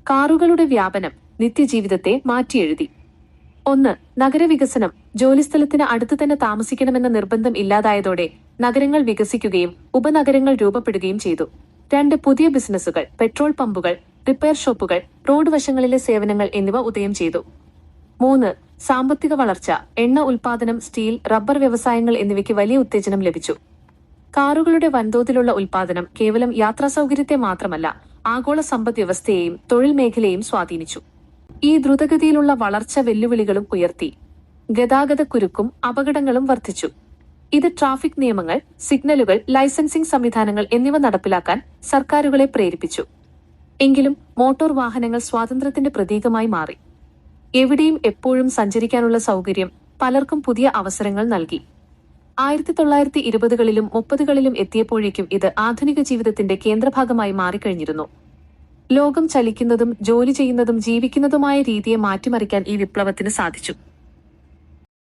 കാറുകളുടെ വ്യാപനം നിത്യജീവിതത്തെ മാറ്റിയെഴുതി. 1. നഗരവികസനം. ജോലിസ്ഥലത്തിന് അടുത്ത് തന്നെ താമസിക്കണമെന്ന നിർബന്ധം ഇല്ലാതായതോടെ നഗരങ്ങൾ വികസിക്കുകയും ഉപനഗരങ്ങൾ രൂപപ്പെടുകയും ചെയ്തു. 2. പുതിയ ബിസിനസ്സുകൾ, പെട്രോൾ പമ്പുകൾ, റിപ്പയർ ഷോപ്പുകൾ, റോഡ് വശങ്ങളിലെ സേവനങ്ങൾ എന്നിവ ഉദയം ചെയ്തു. 3. സാമ്പത്തിക വളർച്ച. എണ്ണ ഉൽപാദനം, സ്റ്റീൽ, റബ്ബർ വ്യവസായങ്ങൾ എന്നിവയ്ക്ക് വലിയ ഉത്തേജനം ലഭിച്ചു. കാറുകളുടെ വൻതോതിലുള്ള ഉൽപാദനം കേവലം യാത്രാസൗകര്യത്തെ മാത്രമല്ല, ആഗോള സമ്പദ് വ്യവസ്ഥയെയും തൊഴിൽ മേഖലയെയും സ്വാധീനിച്ചു. ഈ ദ്രുതഗതിയിലുള്ള വളർച്ച വെല്ലുവിളികളും ഉയർത്തി. ഗതാഗതക്കുരുക്കും അപകടങ്ങളും വർദ്ധിച്ചു. ഇത് ട്രാഫിക് നിയമങ്ങൾ, സിഗ്നലുകൾ, ലൈസൻസിംഗ് സംവിധാനങ്ങൾ എന്നിവ നടപ്പിലാക്കാൻ സർക്കാരുകളെ പ്രേരിപ്പിച്ചു. എങ്കിലും മോട്ടോർ വാഹനങ്ങൾ സ്വാതന്ത്ര്യത്തിന്റെ പ്രതീകമായി മാറി. എവിടെയും എപ്പോഴും സഞ്ചരിക്കാനുള്ള സൗകര്യം പലർക്കും പുതിയ അവസരങ്ങൾ നൽകി. 1920കളിലും 30കളിലും എത്തിയപ്പോഴേക്കും ഇത് ആധുനിക ജീവിതത്തിന്റെ കേന്ദ്രഭാഗമായി മാറിക്കഴിഞ്ഞിരുന്നു. ലോകം ചലിക്കുന്നതും ജോലി ചെയ്യുന്നതും ജീവിക്കുന്നതുമായ രീതിയെ മാറ്റിമറിക്കാൻ ഈ വിപ്ലവത്തിന് സാധിച്ചു.